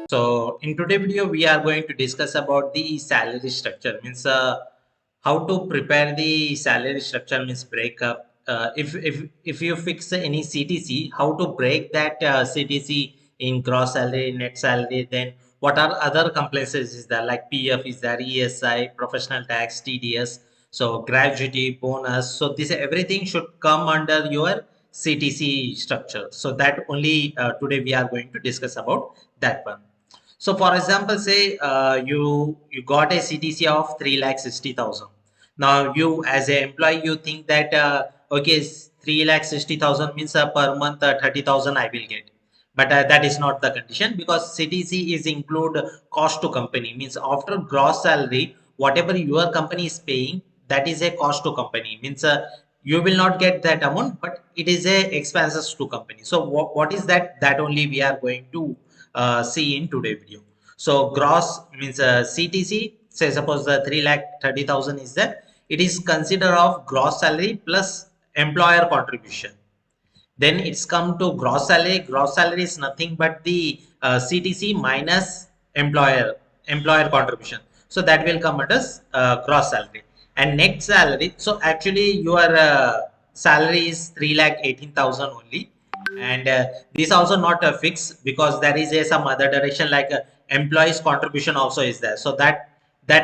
So in today's video, we are going to discuss about the salary structure. Means how to prepare the salary structure. Means breakup. If you fix any CTC, how to break that CTC in gross salary, net salary. Then what are other complaints is there like PF is there, ESI, professional tax, TDS. So gratuity, bonus. So this everything should come under your CTC structure. So that only today we are going to discuss about that one. So for example, say you got a CTC of 3,60,000. Now you as an employee you think that okay 3,60,000 means per month 30,000 I will get, but that is not the condition because CTC is include cost to company means after gross salary whatever your company is paying that is a cost to company means you will not get that amount but it is a expenses to company. So what is that that only we are going to see in today video. So gross means CTC. Say suppose the 3,30,000 is there. It is consider of gross salary plus employer contribution. Then it's come to gross salary. Gross salary is nothing but the CTC minus employer contribution. So that will come under gross salary and net salary. So actually your salary is 3,18,000 only, and this also not a fix because there is a some other direction like employees contribution also is there. So that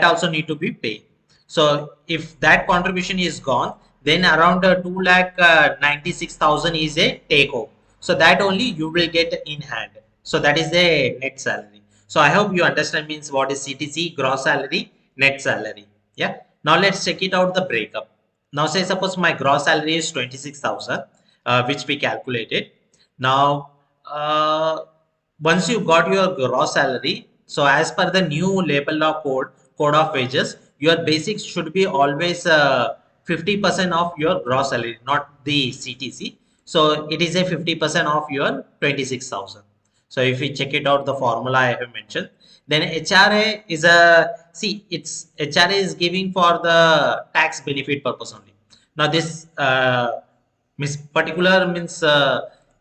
also need to be paid. So if that contribution is gone, then around 2,96,000 is a take home. So that only you will get in hand. So that is the net salary. So I hope you understand means what is CTC, gross salary, net salary. Yeah. Now let's check it out the breakup. Now say suppose my gross salary is 26,000, which we calculated. Now once you got your gross salary, so as per the new labor law code of wages, your basics should be always 50% of your gross salary, not the CTC. So it is a 50% of your 26,000. So if we check it out, the formula I have mentioned, then HRA is a, see, it's HRA is giving for the tax benefit purpose only. Now this particular means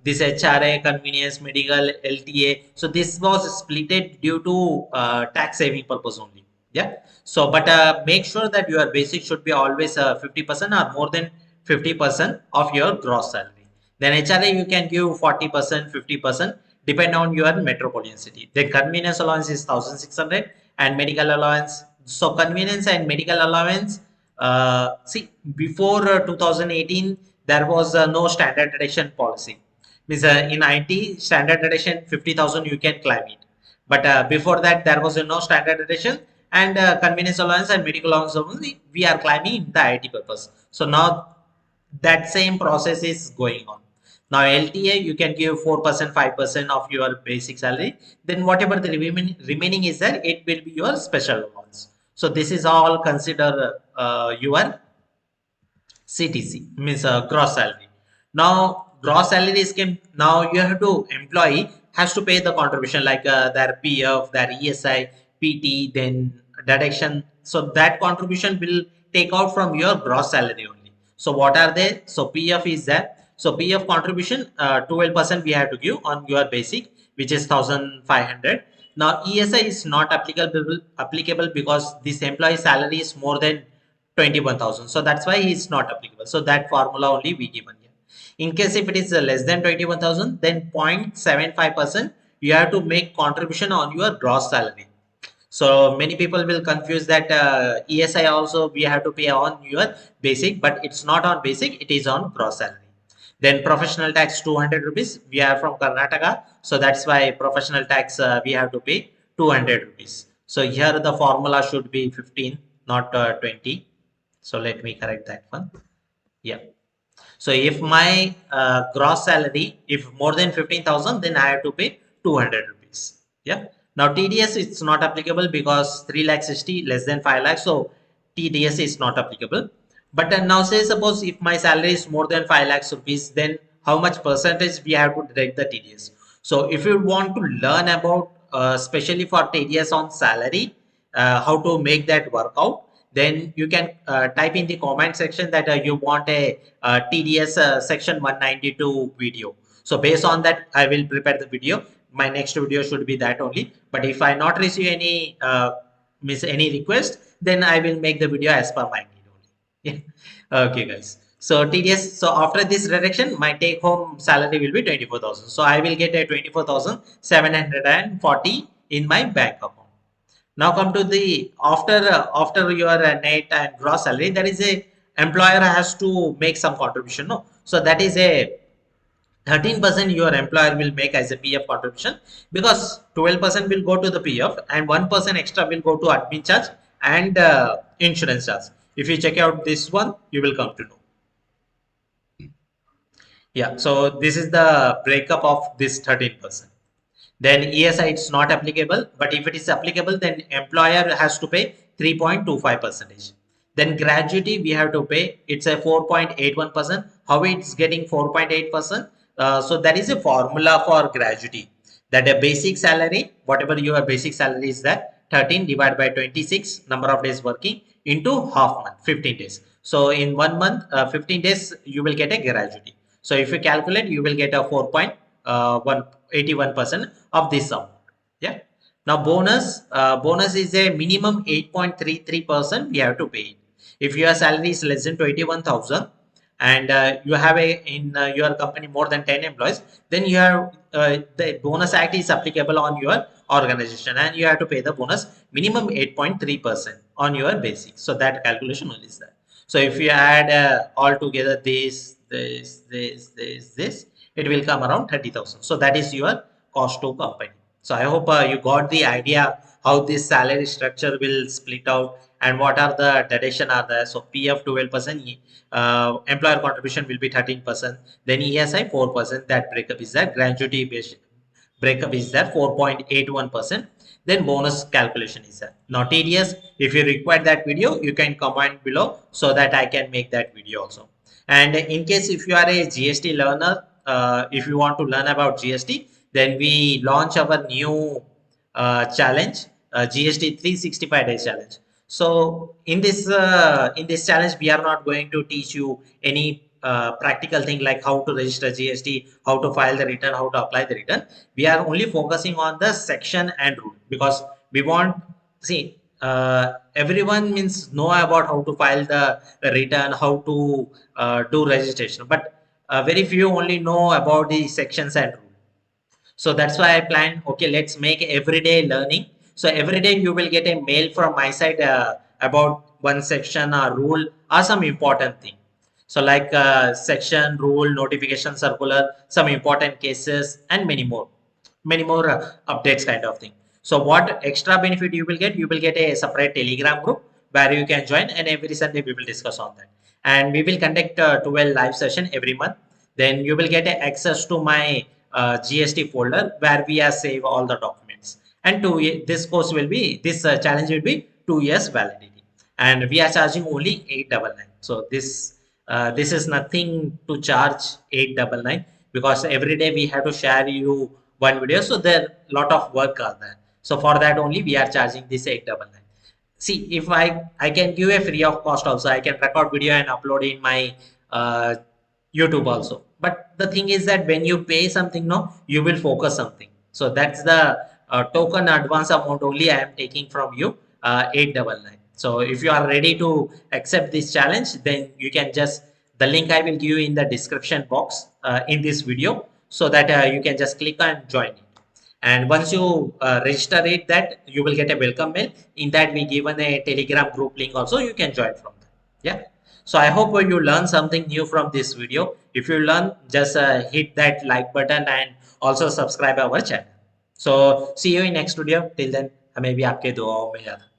this HRA, convenience, medical, LTA. So this was splitted due to tax saving purpose only. Yeah. So, but make sure that your basic should be always 50% or more than 50% of your gross salary. Then HRA you can give 40%, 50%, depend on your metropolitan city. Then convenience allowance is 1,600 and medical allowance. So convenience and medical allowance. See, before 2018, there was no standard deduction policy. Means in IT, standard deduction 50,000 you can claim it. But before that, there was no standard deduction and convenience allowance and medical allowance only we are claiming the IT purpose. So now that same process is going on. Now LTA you can give 4%, 5% of your basic salary. Then whatever the remaining is there, it will be your special allowance. So this is all consider your CTC means gross salary. Now gross salary is can now you have to employee has to pay the contribution like their PF, their ESI, PT, then deduction. So that contribution will take out from your gross salary only. So what are they? So PF is there. So PF contribution 12% we have to give on your basic, which is 1,500. Now ESI is not applicable because this employee salary is more than 21,000. So that's why it's not applicable. So that formula only we given here. In case if it is less than 21,000, then 0.75% you have to make contribution on your gross salary. So many people will confuse that ESI also we have to pay on your basic, but it's not on basic, it is on gross salary. Then professional tax 200 rupees. We are from Karnataka, so that's why professional tax we have to pay 200 rupees. So here the formula should be 15, not 20. So let me correct that one. Yeah. So if my gross salary, if more than 15,000, then I have to pay 200 rupees. Yeah. Now TDS it's not applicable because 3,60,000 less than 5 lakhs. So TDS is not applicable. But now say suppose if my salary is more than 5 lakhs rupees, then how much percentage we have to deduct the TDS. So if you want to learn about especially for TDS on salary, how to make that work out, then you can type in the comment section that you want a TDS section 192 video. So based on that, I will prepare the video. my next video should be that only. But if I not receive any miss any request, then I will make the video as per my need only. Yeah. Okay, guys. So TDS. So after this reduction, my take home salary will be 24,000. So I will get a 24,740 in my bank account. Now come to the after your net and gross salary, there is a employer has to make some contribution. No, so that is a 13% your employer will make as a PF contribution, because 12% will go to the PF and 1% extra will go to admin charge and insurance charge. If you check out this one, you will come to know. Yeah, so this is the breakup of this 13%. Then ESI it's not applicable, but if it is applicable, then employer has to pay 3.25 percentage. Then gratuity we have to pay, it's a 4.81%. How it's getting 4.8%? So that is a formula for gratuity, that a basic salary, whatever your basic salary is, that 13 divided by 26 number of days working into half month, 15 days. So in 1 month, 15 days you will get a gratuity. So if you calculate, you will get a 4.181% of this amount. Yeah. Now bonus is a minimum 8.33% we have to pay. If your salary is less than 21,000 and you have a in your company more than 10 employees, then you have the bonus act is applicable on your organization and you have to pay the bonus minimum 8.3% on your basic. So that calculation only is there. So if you add all together this, it will come around 30,000. So that is your cost to company. So I hope you got the idea how this salary structure will split out and what are the deduction are there. So PF 12%, employer contribution will be 13%, then ESI 4%. That breakup is that gratuity based breakup is there 4.81%. Then bonus calculation is there. Now TDS, if you require that video, you can comment below so that I can make that video also. And in case if you are a GST learner, if you want to learn about GST, then we launch our new challenge, GST 365 days challenge. So in this challenge, we are not going to teach you any practical thing like how to register GST, how to file the return, how to apply the return. We are only focusing on the section and rule, because we want, see, everyone means know about how to file the return, how to do registration, but very few only know about the sections and rule. So that's why I planned, okay, let's make everyday learning. So every day you will get a mail from my side about one section or rule or some important thing. So like section, rule, notification, circular, some important cases and many more updates kind of thing. So what extra benefit you will get? You will get a separate Telegram group where you can join, and every Sunday we will discuss on that. And we will conduct 12 live session every month. Then you will get access to my GST folder where we are save all the documents. And this course will be, this challenge will be 2 years validity. And we are charging only 899. So this is nothing to charge 899, because every day we have to share you one video. So there lot of work are there. So for that only we are charging this 899. See, if I can give a free of cost also, I can record video and upload in my YouTube also. But the thing is that when you pay something, no, you will focus something. So that's the token advance amount only I am taking from you, 899. So if you are ready to accept this challenge, then you can just, the link I will give you in the description box in this video, so that you can just click and join it. And once you register it, that you will get a welcome mail. In that we given a Telegram group link also, you can join from there. Yeah. So I hope you learn something new from this video. If you learn, just hit that like button and also subscribe our channel. So see you in next video. Till then, हमें भी आपके दुआओं में याद